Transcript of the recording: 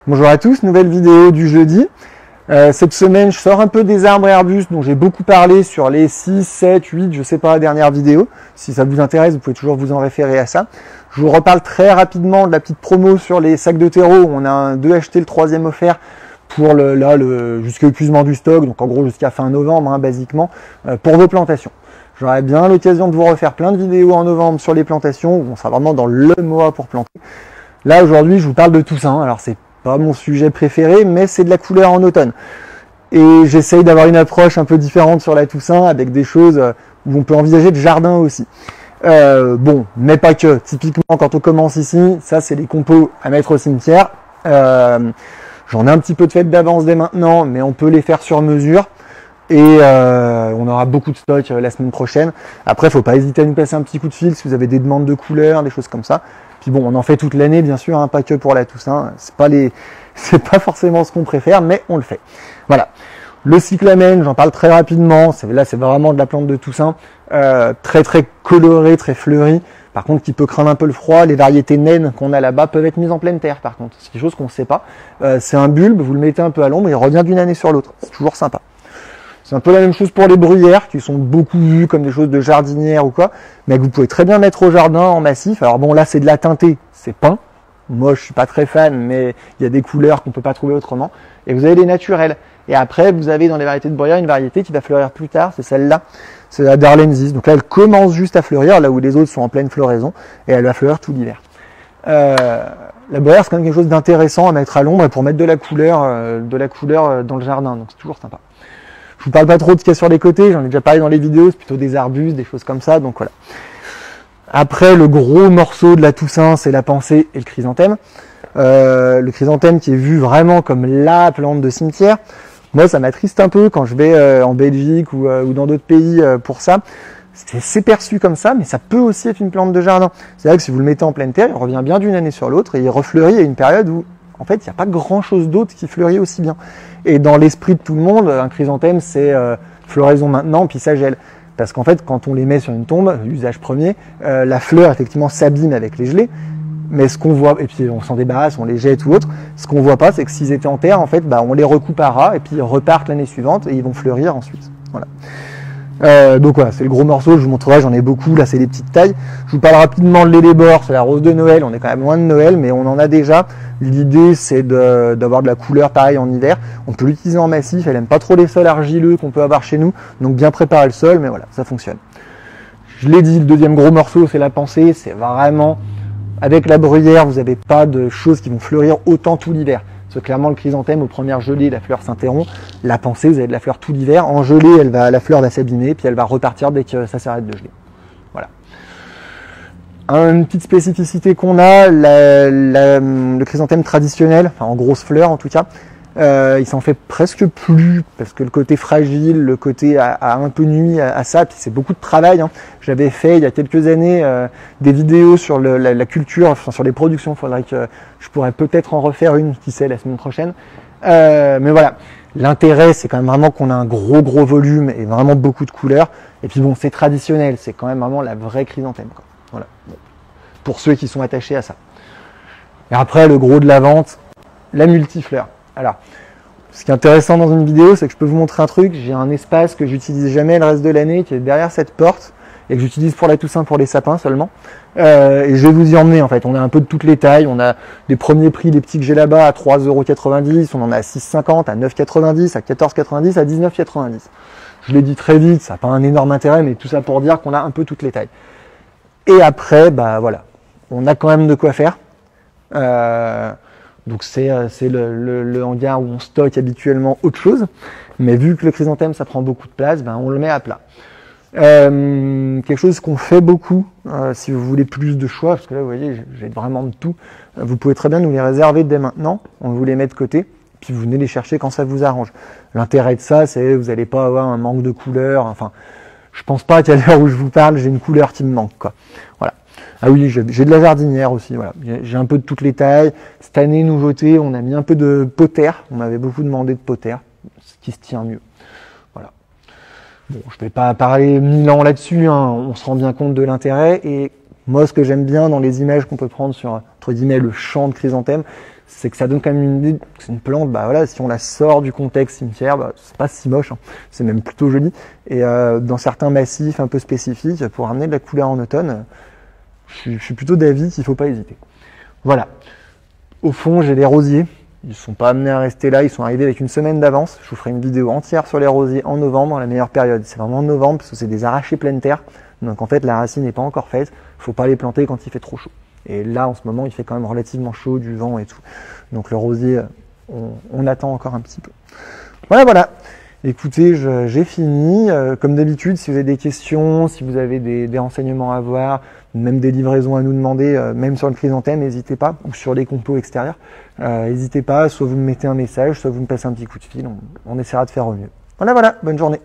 Bonjour à tous, nouvelle vidéo du jeudi. Cette semaine, je sors un peu des arbres et arbustes dont j'ai beaucoup parlé sur les 6, 7, 8, je sais pas, la dernière vidéo. Si ça vous intéresse, vous pouvez toujours vous en référer à ça. Je vous reparle très rapidement de la petite promo sur les sacs de terreau. On a un 2 acheté, le 3e offert pour jusqu'à épuisement du stock, donc en gros jusqu'à fin novembre, basiquement, pour vos plantations. J'aurai bien l'occasion de vous refaire plein de vidéos en novembre sur les plantations, où on sera vraiment dans le mois pour planter. Là, aujourd'hui, je vous parle de Toussaint. Alors, c'est pas mon sujet préféré, mais c'est de la couleur en automne. Et j'essaye d'avoir une approche un peu différente sur la Toussaint, avec des choses où on peut envisager de jardin aussi. Bon, mais pas que. Typiquement, quand on commence ici, ça, c'est les compos à mettre au cimetière. J'en ai un petit peu de fait d'avance dès maintenant, mais on peut les faire sur mesure. Et on aura beaucoup de stock la semaine prochaine. Après, faut pas hésiter à nous passer un petit coup de fil si vous avez des demandes de couleurs, des choses comme ça. Puis bon, on en fait toute l'année, bien sûr, pas que pour la Toussaint. C'est pas forcément ce qu'on préfère, mais on le fait. Voilà. Le cyclamen, j'en parle très rapidement. Là, c'est vraiment de la plante de Toussaint, très très colorée, très fleurie. Par contre, qui peut craindre un peu le froid. Les variétés naines qu'on a là-bas peuvent être mises en pleine terre, par contre. C'est quelque chose qu'on ne sait pas. C'est un bulbe, vous le mettez un peu à l'ombre, il revient d'une année sur l'autre. C'est toujours sympa. C'est un peu la même chose pour les bruyères, qui sont beaucoup vues comme des choses de jardinière ou quoi, mais que vous pouvez très bien mettre au jardin en massif. Alors bon, là, c'est de la teintée, c'est peint. Moi, je suis pas très fan, mais il y a des couleurs qu'on peut pas trouver autrement. Et vous avez les naturels. Et après, vous avez dans les variétés de bruyère une variété qui va fleurir plus tard, c'est celle-là. C'est la Darlensis. Donc là, elle commence juste à fleurir, là où les autres sont en pleine floraison, et elle va fleurir tout l'hiver. La bruyère, c'est quand même quelque chose d'intéressant à mettre à l'ombre et pour mettre de la couleur dans le jardin. Donc c'est toujours sympa. Je vous parle pas trop de ce qu'il y a sur les côtés, j'en ai déjà parlé dans les vidéos, c'est plutôt des arbustes, des choses comme ça, donc voilà. Après, le gros morceau de la Toussaint, c'est la pensée et le chrysanthème. Le chrysanthème qui est vu vraiment comme la plante de cimetière. Moi, ça m'attriste un peu quand je vais en Belgique ou dans d'autres pays pour ça. C'est perçu comme ça, mais ça peut aussi être une plante de jardin. C'est vrai que si vous le mettez en pleine terre, il revient bien d'une année sur l'autre et il refleurit à une période où en fait, il n'y a pas grand-chose d'autre qui fleurit aussi bien. Et dans l'esprit de tout le monde, un chrysanthème, c'est floraison maintenant, puis ça gèle. Parce qu'en fait, quand on les met sur une tombe, usage premier, la fleur, effectivement, s'abîme avec les gelées. Mais ce qu'on voit, et puis on s'en débarrasse, on les jette ou autre, ce qu'on voit pas, c'est que s'ils étaient en terre, en fait, on les recoupe à ras, et puis ils repartent l'année suivante, et ils vont fleurir ensuite. Voilà. Donc voilà, c'est le gros morceau, je vous montrerai, j'en ai beaucoup, là c'est les petites tailles. Je vous parle rapidement de l'élébore, c'est la rose de Noël, on est quand même loin de Noël, mais on en a déjà. L'idée c'est d'avoir de la couleur pareil en hiver. On peut l'utiliser en massif, elle aime pas trop les sols argileux qu'on peut avoir chez nous, donc bien préparer le sol, mais voilà, ça fonctionne. Je l'ai dit, le deuxième gros morceau c'est la pensée, c'est vraiment, avec la bruyère, vous n'avez pas de choses qui vont fleurir autant tout l'hiver. Parce que clairement, le chrysanthème, aux premières gelées, la fleur s'interrompt. La pensée, vous avez de la fleur tout l'hiver. En gelée, la fleur va s'abîmer, puis elle va repartir dès que ça s'arrête de geler. Voilà. Une petite spécificité qu'on a, le chrysanthème traditionnel, enfin en grosse fleur en tout cas, il s'en fait presque plus, parce que le côté fragile, le côté a un peu nuit à ça, puis c'est beaucoup de travail. J'avais fait il y a quelques années des vidéos sur la culture, enfin sur les productions, il faudrait que je pourrais peut-être en refaire une, qui sait, la semaine prochaine. Mais voilà, l'intérêt c'est quand même vraiment qu'on a un gros volume et vraiment beaucoup de couleurs. Et puis bon, c'est traditionnel, c'est quand même vraiment la vraie chrysanthème, quoi. Voilà. Bon. Pour ceux qui sont attachés à ça. Et après, le gros de la vente, la multifleur. Alors, ce qui est intéressant dans une vidéo, c'est que je peux vous montrer un truc. J'ai un espace que j'utilise jamais le reste de l'année, qui est derrière cette porte, et que j'utilise pour la Toussaint, pour les sapins seulement. Et je vais vous y emmener, en fait. On a un peu de toutes les tailles. On a des premiers prix, les petits que j'ai là-bas, à 3,90 €. On en a à 6,50 €, à 9,90 €, à 14,90 €, à 19,90 €. Je l'ai dit très vite, ça n'a pas un énorme intérêt, mais tout ça pour dire qu'on a un peu toutes les tailles. Et après, voilà, on a quand même de quoi faire. Donc c'est le hangar où on stocke habituellement autre chose. Mais vu que le chrysanthème, ça prend beaucoup de place, on le met à plat. Quelque chose qu'on fait beaucoup, si vous voulez plus de choix, parce que là, vous voyez, j'ai vraiment de tout. Vous pouvez très bien nous les réserver dès maintenant. On vous les met de côté, puis vous venez les chercher quand ça vous arrange. L'intérêt de ça, c'est que vous n'allez pas avoir un manque de couleurs. Enfin, je pense pas qu'à l'heure où je vous parle, j'ai une couleur qui me manque, quoi. Voilà. Ah oui, j'ai de la jardinière aussi, voilà. J'ai un peu de toutes les tailles. Cette année, nouveauté, on a mis un peu de potter. On m'avait beaucoup demandé de potter, ce qui se tient mieux. Voilà. Bon, je vais pas parler 1000 ans là-dessus, on se rend bien compte de l'intérêt. Et moi, ce que j'aime bien dans les images qu'on peut prendre sur, entre guillemets, le champ de chrysanthème, c'est que ça donne quand même une idée. C'est une plante, bah voilà, si on la sort du contexte cimetière, bah, c'est pas si moche, hein. C'est même plutôt joli. Et dans certains massifs un peu spécifiques, pour ramener de la couleur en automne, je suis plutôt d'avis qu'il faut pas hésiter. Voilà. Au fond, j'ai les rosiers. Ils ne sont pas amenés à rester là, ils sont arrivés avec une semaine d'avance. Je vous ferai une vidéo entière sur les rosiers en novembre, la meilleure période. C'est vraiment en novembre parce que c'est des arrachés pleine terre. Donc en fait, la racine n'est pas encore faite. Il ne faut pas les planter quand il fait trop chaud. Et là, en ce moment, il fait quand même relativement chaud, du vent et tout. Donc le rosier, on attend encore un petit peu. Voilà. Écoutez, j'ai fini. Comme d'habitude, si vous avez des questions, si vous avez des renseignements à avoir, même des livraisons à nous demander, même sur le chrysanthème, n'hésitez pas, ou sur les compos extérieurs, n'hésitez pas, soit vous me mettez un message, soit vous me passez un petit coup de fil, on essaiera de faire au mieux. Voilà, bonne journée.